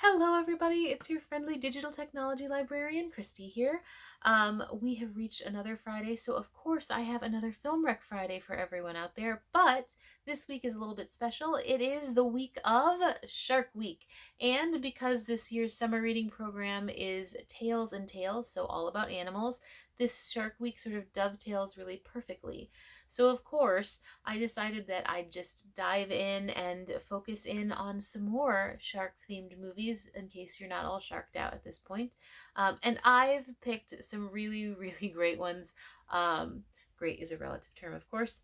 Hello, everybody. It's your friendly digital technology librarian, Christy here. We have reached another Friday, so of course I have another Film Rec Friday for everyone out there. But this week is a little bit special. It is the week of Shark Week, and because this year's summer reading program is Tales and Tales, so all about animals, this Shark Week sort of dovetails really perfectly. So, of course, I decided that I'd just dive in and focus in on some more shark themed movies in case you're not all sharked out at this point. And I've picked some really, really great ones. Great is a relative term, of course.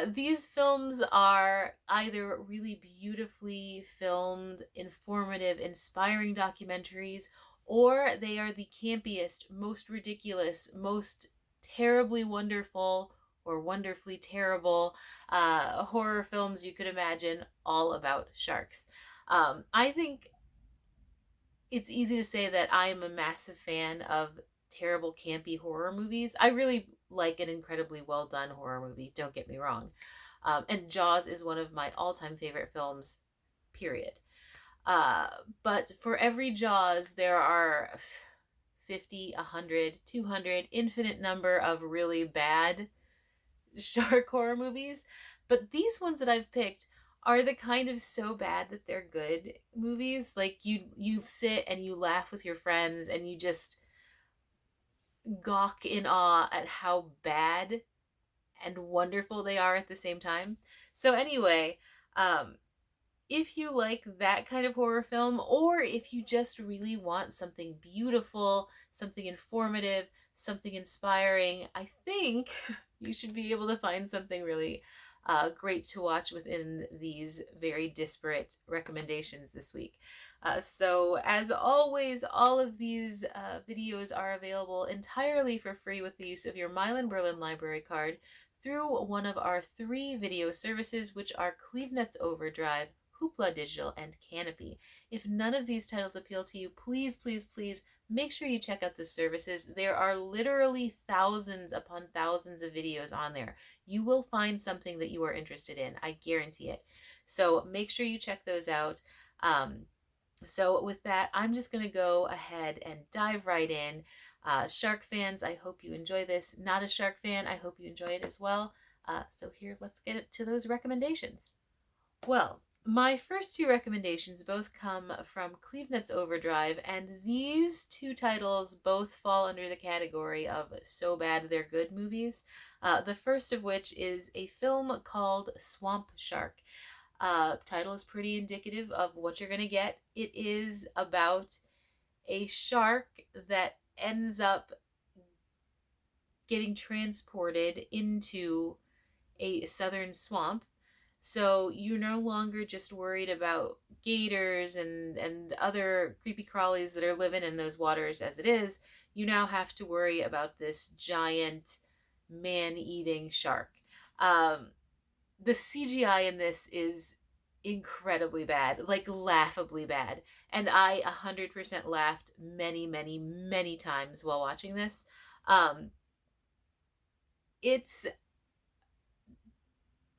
These films are either really beautifully filmed, informative, inspiring documentaries, or they are the campiest, most ridiculous, most terribly wonderful or wonderfully terrible horror films you could imagine, all about sharks. I think it's easy to say that I am a massive fan of terrible, campy horror movies. I really like an incredibly well done horror movie, don't get me wrong. And Jaws is one of my all time favorite films, period. But for every Jaws, there are 50, 100, 200, infinite number of really bad shark horror movies, but these ones that I've picked are the kind of so bad that they're good movies. Like you sit and you laugh with your friends and you just gawk in awe at how bad and wonderful they are at the same time. So anyway, if you like that kind of horror film, or if you just really want something beautiful, something informative, something inspiring, I think you should be able to find something really great to watch within these very disparate recommendations this week. So, as always, all of these videos are available entirely for free with the use of your Milan-Berlin library card through one of our 3 video services, which are CleveNet's Overdrive, Hoopla Digital, and Canopy. If none of these titles appeal to you, please, please, please make sure you check out the services. There are literally thousands upon thousands of videos on there. You will find something that you are interested in. I guarantee it. So make sure you check those out. So with that, I'm just going to go ahead and dive right in. Shark fans, I hope you enjoy this. Not a shark fan, I hope you enjoy it as well. So here, let's get to those recommendations. Well, my first 2 recommendations both come from CleveNet's Overdrive, and these 2 titles both fall under the category of so bad they're good movies. The first of which is a film called Swamp Shark. Title is pretty indicative of what you're going to get. It is about a shark that ends up getting transported into a southern swamp. So you're no longer just worried about gators and other creepy crawlies that are living in those waters as it is. You now have to worry about this giant man-eating shark. The CGI in this is incredibly bad, like laughably bad. And I 100% laughed many, many, many times while watching this. It's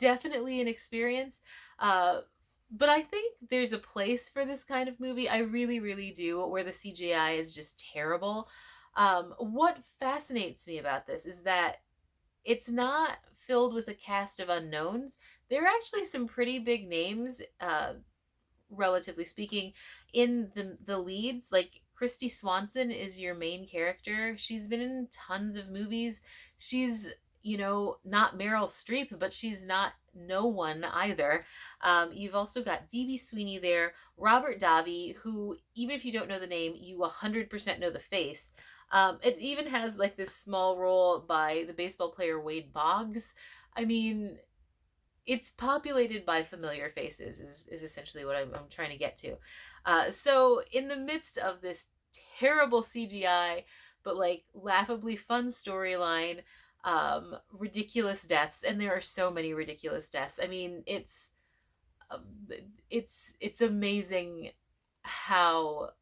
definitely an experience. But I think there's a place for this kind of movie. I really, really do, where the CGI is just terrible. What fascinates me about this is that it's not filled with a cast of unknowns. There are actually some pretty big names, relatively speaking, in the leads. Like Christy Swanson is your main character. She's been in tons of movies. She's, not Meryl Streep, but she's not no one either. You've also got D.B. Sweeney there, Robert Davi, who, even if you don't know the name, you 100% know the face. It even has like this small role by the baseball player Wade Boggs. I mean, it's populated by familiar faces is essentially what I'm trying to get to. So in the midst of this terrible CGI, but like laughably fun storyline, ridiculous deaths, and there are so many ridiculous deaths. I mean, it's amazing how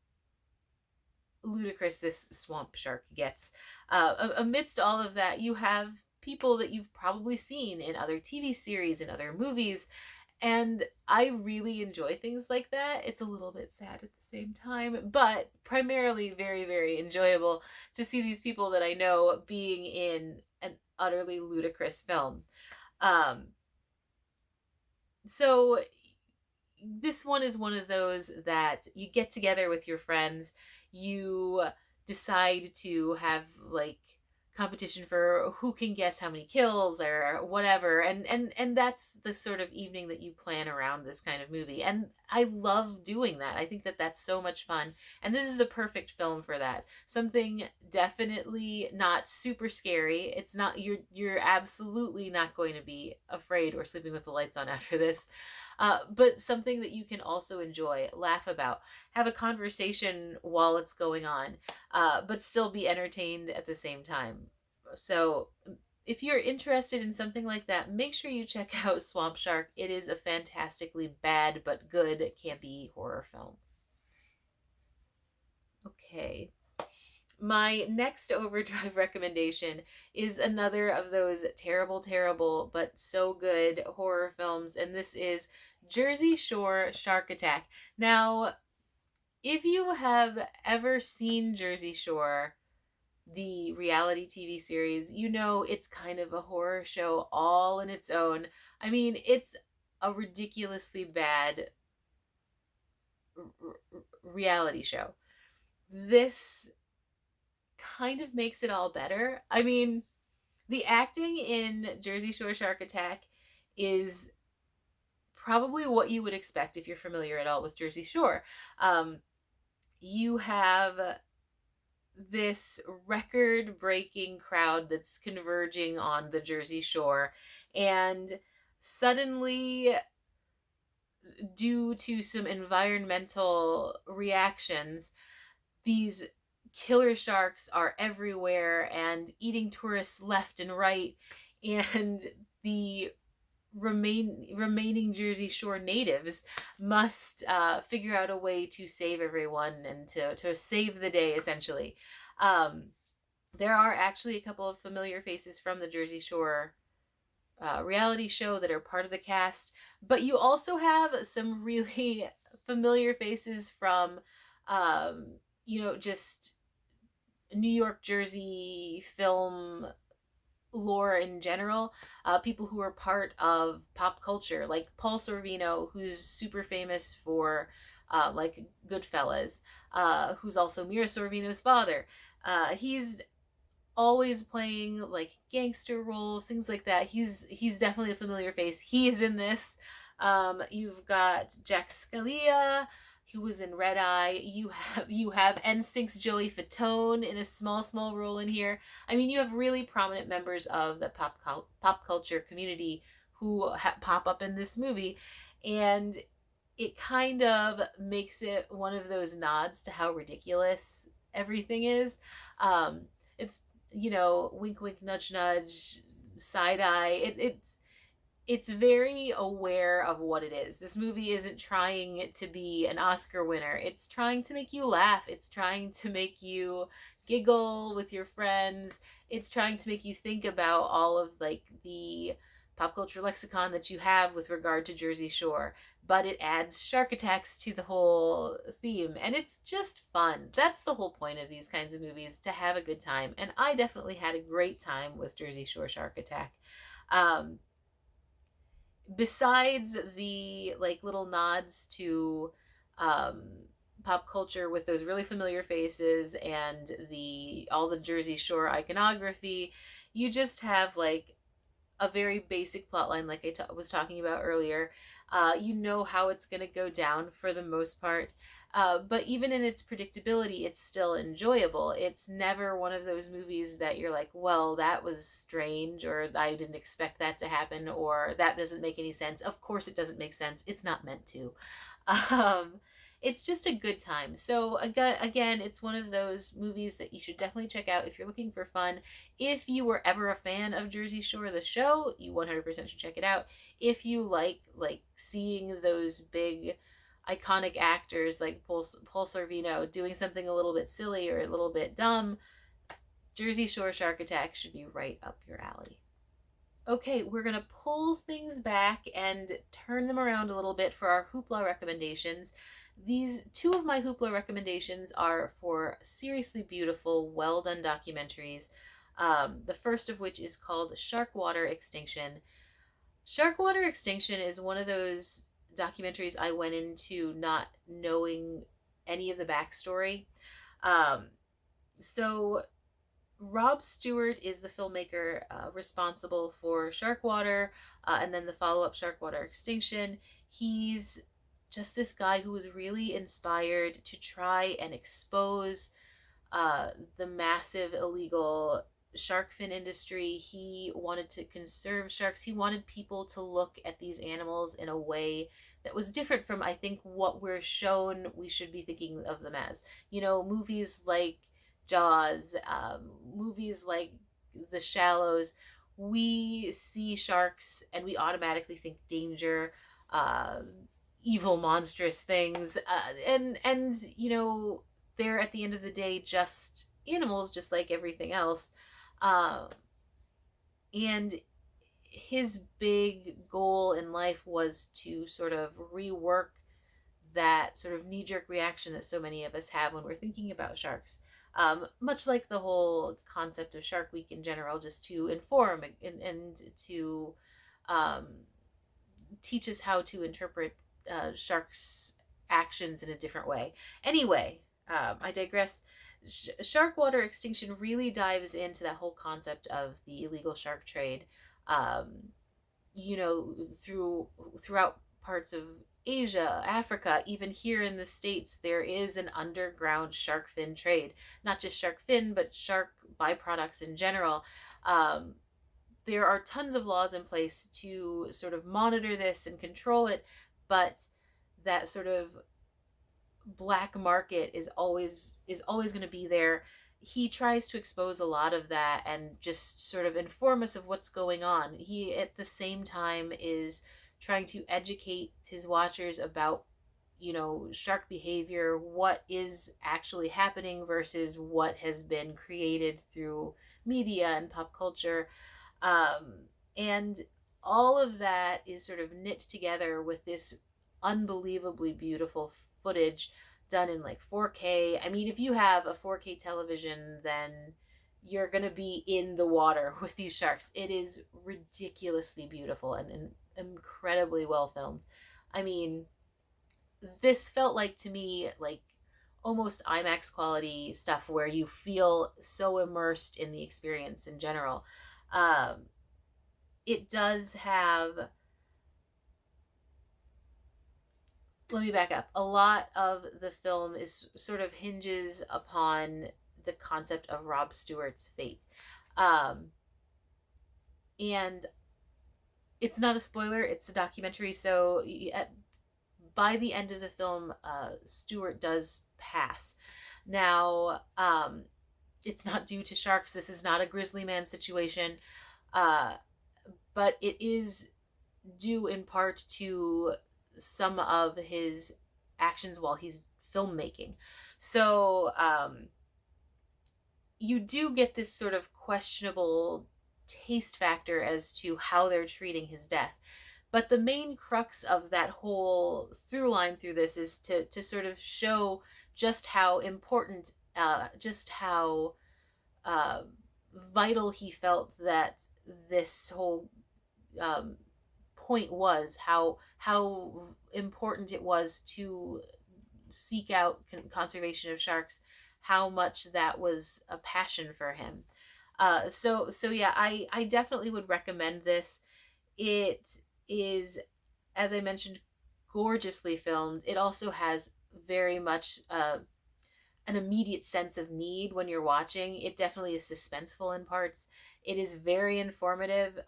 ludicrous this swamp shark gets. Amidst all of that, you have people that you've probably seen in other TV series and other movies, And I really enjoy things like that. It's a little bit sad at the same time, but primarily very, very enjoyable to see these people that I know being in an utterly ludicrous film. Um, so this one is one of those that you get together with your friends, you decide to have like competition for who can guess how many kills or whatever, and that's the sort of evening that you plan around this kind of movie, and I love doing that. I think that that's so much fun, and this is the perfect film for that. Something definitely not super scary. It's not, you're absolutely not going to be afraid or sleeping with the lights on after this, but something that you can also enjoy, laugh about, have a conversation while it's going on, but still be entertained at the same time. So, if you're interested in something like that, make sure you check out Swamp Shark. It is a fantastically bad but good campy horror film. Okay. My next Overdrive recommendation is another of those terrible, terrible, but so good horror films, and this is Jersey Shore Shark Attack. Now, if you have ever seen Jersey Shore, the reality TV series, you know it's kind of a horror show all in its own. I mean, it's a ridiculously bad reality show. This kind of makes it all better. I mean, the acting in Jersey Shore Shark Attack is probably what you would expect if you're familiar at all with Jersey Shore. You have this record breaking crowd that's converging on the Jersey Shore, and suddenly, due to some environmental reactions, these killer sharks are everywhere and eating tourists left and right, and the remaining Jersey Shore natives must figure out a way to save everyone and to save the day, essentially. Um, there are actually a couple of familiar faces from the Jersey Shore reality show that are part of the cast, but you also have some really familiar faces from, just New York, Jersey film lore in general, people who are part of pop culture, like Paul Sorvino, who's super famous for like Goodfellas, who's also Mira Sorvino's father. He's always playing like gangster roles, things like that. He's definitely a familiar face. He is in this. You've got Jack Scalia, who was in Red Eye. You have NSYNC's Joey Fatone in a small role in here. I mean, you have really prominent members of the pop culture community who pop up in this movie, and it kind of makes it one of those nods to how ridiculous everything is. It's, wink wink nudge nudge, side eye. It's very aware of what it is. This movie isn't trying to be an Oscar winner. It's trying to make you laugh. It's trying to make you giggle with your friends. It's trying to make you think about all of like the pop culture lexicon that you have with regard to Jersey Shore, but it adds shark attacks to the whole theme, and it's just fun. That's the whole point of these kinds of movies, to have a good time, and I definitely had a great time with Jersey Shore Shark Attack. Um, Besides the like little nods to um, pop culture with those really familiar faces and the all the Jersey Shore iconography, you just have like a very basic plotline, like I was talking about earlier. You know how it's going to go down for the most part. But even in its predictability, it's still enjoyable. It's never one of those movies that you're like, well, that was strange, or I didn't expect that to happen, or that doesn't make any sense. Of course, it doesn't make sense. It's not meant to. Um, it's just a good time. So, again, it's one of those movies that you should definitely check out if you're looking for fun. If you were ever a fan of Jersey Shore, the show, you 100% should check it out. If you like seeing those big iconic actors like Paul Sorvino doing something a little bit silly or a little bit dumb, Jersey Shore Shark Attack should be right up your alley. Okay, we're gonna pull things back and turn them around a little bit for our hoopla recommendations. These two of my hoopla recommendations are for seriously beautiful, well done documentaries. The first of which is called Sharkwater Extinction. Sharkwater Extinction is one of those documentaries I went into not knowing any of the backstory. Um, so Rob Stewart is the filmmaker responsible for Sharkwater and then the follow up Sharkwater Extinction. He's just this guy who was really inspired to try and expose uh, the massive illegal shark fin industry. He wanted to conserve sharks. He wanted people to look at these animals in a way that was different from, I think, what we're shown we should be thinking of them as. You know, movies like Jaws, movies like The Shallows, we see sharks and we automatically think danger, uh, evil, monstrous things, and you know, they're at the end of the day just animals, just like everything else. Uh, and his big goal in life was to sort of rework that sort of knee jerk reaction that so many of us have when we're thinking about sharks. Much like the whole concept of Shark Week in general, just to inform and to um, teach us how to interpret sharks' actions in a different way. Anyway, I digress. Sharkwater Extinction really dives into that whole concept of the illegal shark trade. Um, you know, throughout parts of Asia, Africa, even here in the States, there is an underground shark fin trade. Not just shark fin, but shark byproducts in general. Um, there are tons of laws in place to sort of monitor this and control it, but that sort of black market is always going to be there. He tries to expose a lot of that and just sort of inform us of what's going on. He at the same time is trying to educate his watchers about, you know, shark behavior, what is actually happening versus what has been created through media and pop culture. And all of that is sort of knit together with this unbelievably beautiful footage done in like 4K. I mean, if you have a 4K television, then you're going to be in the water with these sharks. It is ridiculously beautiful and incredibly well filmed. I mean, this felt like to me like almost IMAX quality stuff where you feel so immersed in the experience in general. Um, it does have, let me back up. A lot of the film is sort of hinges upon the concept of Rob Stewart's fate. Um, and it's not a spoiler, it's a documentary. So by the end of the film, Stewart does pass. Now, it's not due to sharks. This is not a grizzly man situation. Uh, but it is due in part to some of his actions while he's filmmaking. So you do get this sort of questionable taste factor as to how they're treating his death. But the main crux of that whole through line through this is to sort of show just how important, just how uh, vital he felt that this whole um, point was, how important it was to seek out conservation of sharks, how much that was a passion for him. So yeah, I definitely would recommend this. It is, as I mentioned, gorgeously filmed. It also has very much an immediate sense of need when you're watching. It definitely is suspenseful in parts. It is very informative.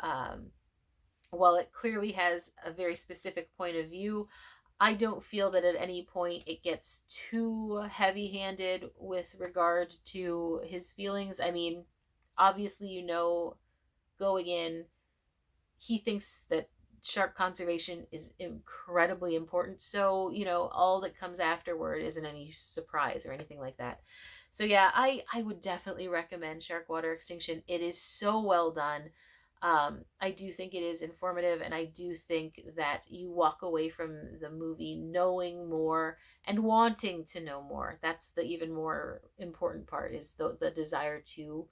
While it clearly has a very specific point of view, I don't feel that at any point it gets too heavy handed with regard to his feelings. I mean, obviously, you know, going in, he thinks that shark conservation is incredibly important. So, you know, all that comes afterward isn't any surprise or anything like that. So, yeah, I would definitely recommend Sharkwater Extinction. It is so well done. I do think it is informative, and I do think that you walk away from the movie knowing more and wanting to know more. That's the even more important part, is the desire to,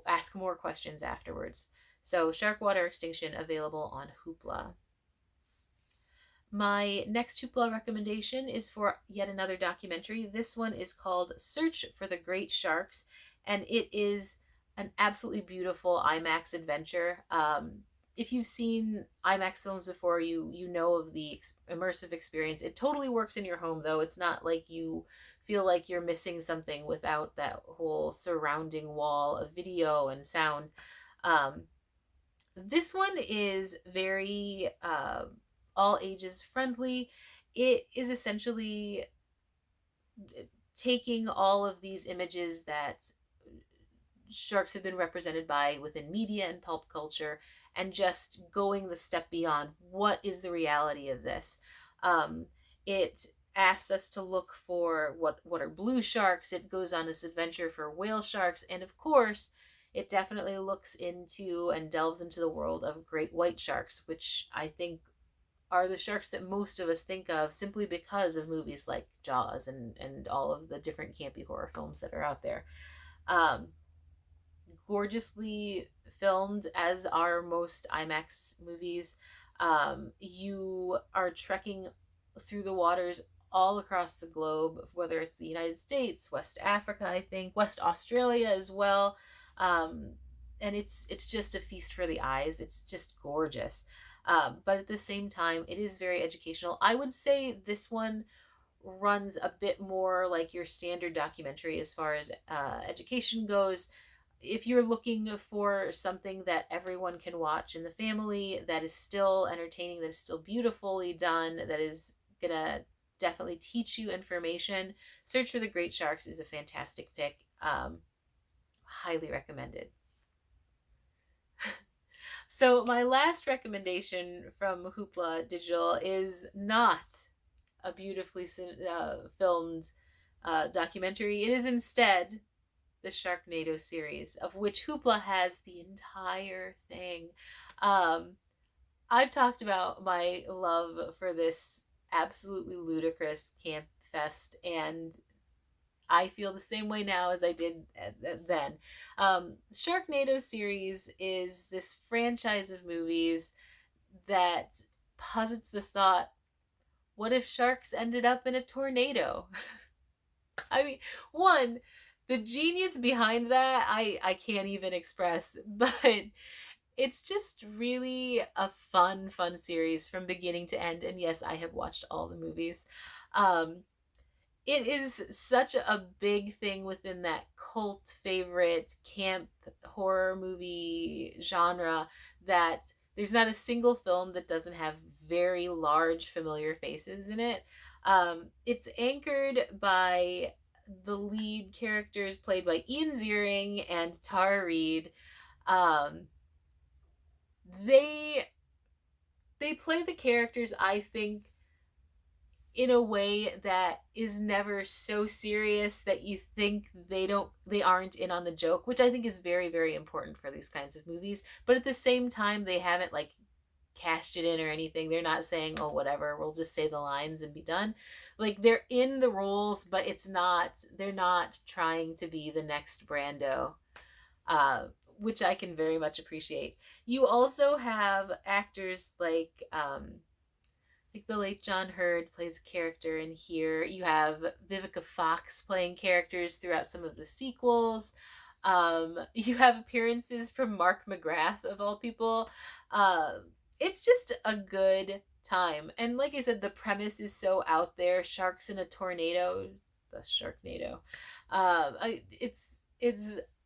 ask more questions afterwards. So Sharkwater Extinction, available on Hoopla. My next Hoopla recommendation is for yet another documentary. This one is called Search for the Great Sharks, and it is an absolutely beautiful IMAX adventure. If you've seen IMAX films before, you know of the immersive experience. It totally works in your home, though. It's not like you feel like you're missing something without that whole surrounding wall of video and sound. Um, this one is very all ages friendly. It is essentially taking all of these images that sharks have been represented by within media and pulp culture, and just going the step beyond. What is the reality of this? It asks us to look for what are blue sharks. It goes on this adventure for whale sharks, and of course, it definitely looks into and delves into the world of great white sharks, which I think are the sharks that most of us think of simply because of movies like Jaws and all of the different campy horror films that are out there. Um, Gorgeously filmed, as are most IMAX movies. You are trekking through the waters all across the globe, whether it's the United States, West Africa, I think, West Australia as well. Um, and it's just a feast for the eyes. It's just gorgeous. But at the same time, it is very educational. I would say this one runs a bit more like your standard documentary as far as education goes. If you're looking for something that everyone can watch in the family, that is still entertaining, that is still beautifully done, that is gonna definitely teach you information, Search for the Great Sharks is a fantastic pick. Highly recommended. So my last recommendation from Hoopla Digital is not a beautifully filmed documentary. It is instead the Sharknado series, of which Hoopla has the entire thing. I've talked about my love for this absolutely ludicrous camp fest, and I feel the same way now as I did then. Sharknado series is this franchise of movies that posits the thought, what if sharks ended up in a tornado? I mean, one, the genius behind that, I can't even express, but it's just really a fun series from beginning to end. And yes, I have watched all the movies. It is such a big thing within that cult favorite camp horror movie genre that there's not a single film that doesn't have very large familiar faces in it. It's anchored by the lead characters played by Ian Ziering and Tara Reid. Um, they play the characters, I think, in a way that is never so serious that you think they aren't in on the joke, which I think is very, very important for these kinds of movies. But at the same time, they haven't like cashed it in or anything. They're not saying, oh, whatever, we'll just say the lines and be done. Like, they're in the roles, but they're not trying to be the next Brando, which I can very much appreciate. You also have actors like the late John Hurd plays a character in here. You have Vivica Fox playing characters throughout some of the sequels. You have appearances from Mark McGrath, of all people. It's just a good time. And like I said, the premise is so out there. Sharks in a tornado. The Sharknado.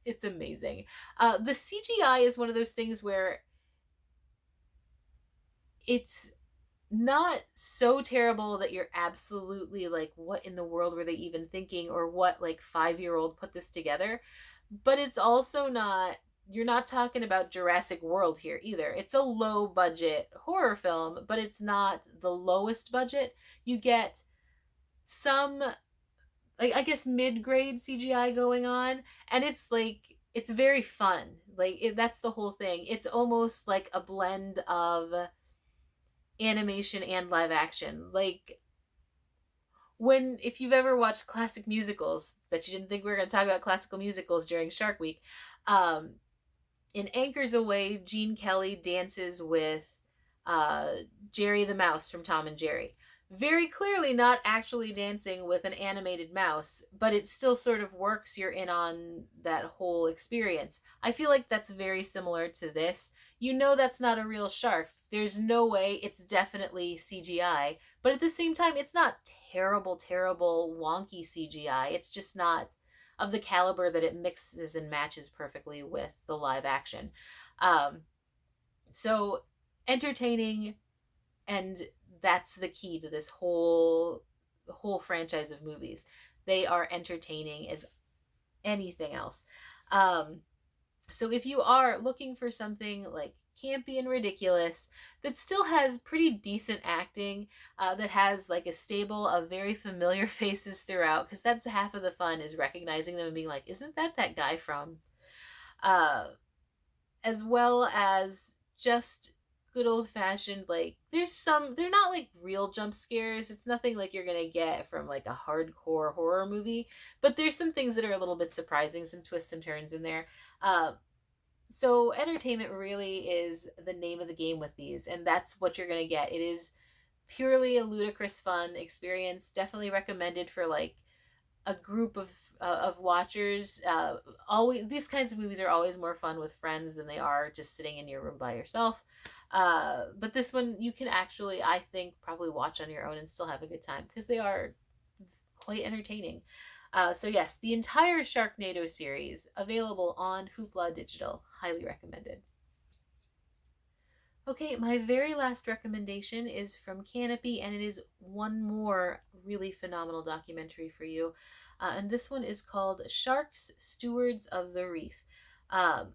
It's amazing. The CGI is one of those things where it's not so terrible that you're absolutely like, what in the world were they even thinking, or what like 5-year-old put this together? But it's also not, you're not talking about Jurassic World here either. It's a low budget horror film, but it's not the lowest budget. You get some, like, I guess mid-grade CGI going on, and it's like it's very fun. Like that's the whole thing. It's almost like a blend of animation and live action. Like when if you've ever watched classic musicals, bet you didn't think we were going to talk about classical musicals during Shark Week. Um, in Anchors Away, Gene Kelly dances with uh, Jerry the Mouse from Tom and Jerry. Very clearly not actually dancing with an animated mouse, but it still sort of works. You're in on that whole experience. I feel like that's very similar to this. You know that's not a real shark. There's no way, it's definitely CGI, but at the same time, it's not terrible, terrible, wonky CGI. It's just not of the caliber that it mixes and matches perfectly with the live action. Um, so entertaining, and that's the key to this whole franchise of movies. They are entertaining as anything else. Um, so if you are looking for something like campy and ridiculous that still has pretty decent acting, that has like a stable of very familiar faces throughout, because that's half of the fun, is recognizing them and being like, isn't that guy from, uh, as well as just good old fashioned, like there's some, they're not like real jump scares, it's nothing like you're gonna get from like a hardcore horror movie, but there's some things that are a little bit surprising, some twists and turns in there. So entertainment really is the name of the game with these, and that's what you're going to get. It is purely a ludicrous fun experience, definitely recommended for like a group of watchers. Always, these kinds of movies are always more fun with friends than they are just sitting in your room by yourself. But this one you can actually, I think, probably watch on your own and still have a good time, because they are quite entertaining. So yes, the entire Sharknado series available on Hoopla Digital. Highly recommended. Okay, my very last recommendation is from Canopy, and it is one more really phenomenal documentary for you. And this one is called Sharks, Stewards of the Reef. Um,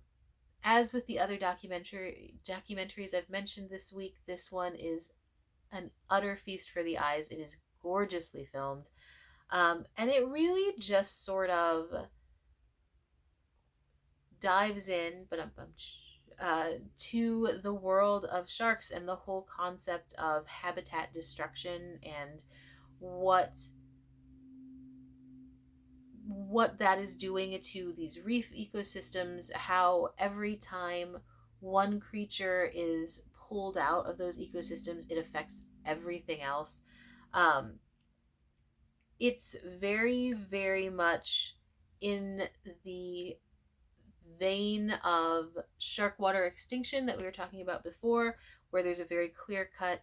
as with the other documentaries I've mentioned this week, this one is an utter feast for the eyes. It is gorgeously filmed. And it really just sort of dives in, to the world of sharks and the whole concept of habitat destruction, and what that is doing to these reef ecosystems. How every time one creature is pulled out of those ecosystems, it affects everything else. Um, it's very, very much in the vein of Sharkwater Extinction that we were talking about before, where there's a very clear cut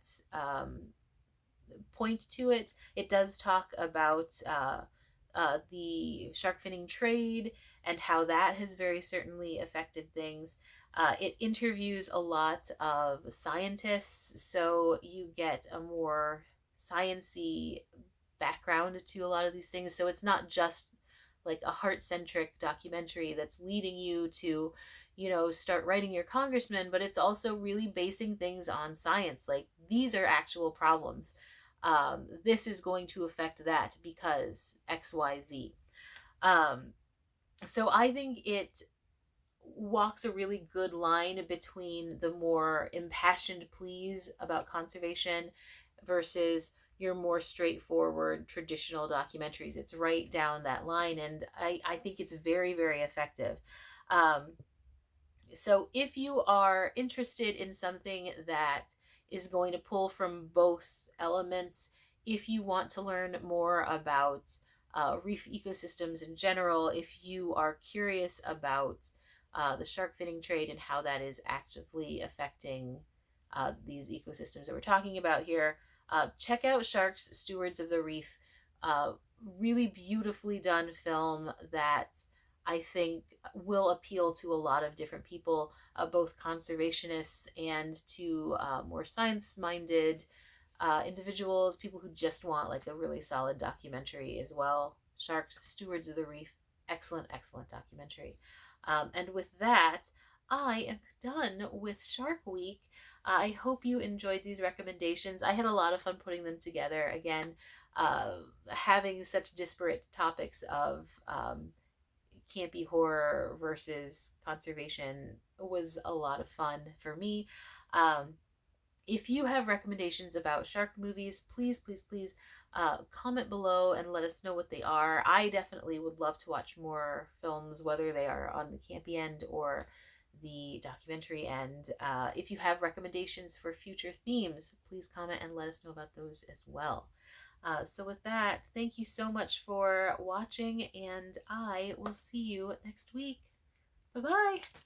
point to it. It does talk about the shark finning trade and how that has very certainly affected things. It interviews a lot of scientists, so you get a more sciency background to a lot of these things. So it's not just like a heart-centric documentary that's leading you to, start writing your congressman, but it's also really basing things on science. Like, these are actual problems. This is going to affect that because XYZ. Um, so I think it walks a really good line between the more impassioned pleas about conservation versus your more straightforward traditional documentaries. It's right down that line, and I think it's very, very effective. Um, so if you are interested in something that is going to pull from both elements, if you want to learn more about reef ecosystems in general, if you are curious about the shark finning trade and how that is actively affecting these ecosystems that we're talking about here, check out Sharks, Stewards of the Reef. Really beautifully done film that I think will appeal to a lot of different people, both conservationists and to more science-minded individuals, people who just want like a really solid documentary as well. Sharks, Stewards of the Reef, excellent, excellent documentary. And with that, I am done with Shark Week. I hope you enjoyed these recommendations. I had a lot of fun putting them together. Again, having such disparate topics of campy horror versus conservation was a lot of fun for me. If you have recommendations about shark movies, please, please, please comment below and let us know what they are. I definitely would love to watch more films, whether they are on the campy end or the documentary end. If you have recommendations for future themes, please comment and let us know about those as well. So with that, thank you so much for watching, and I will see you next week. Bye-bye.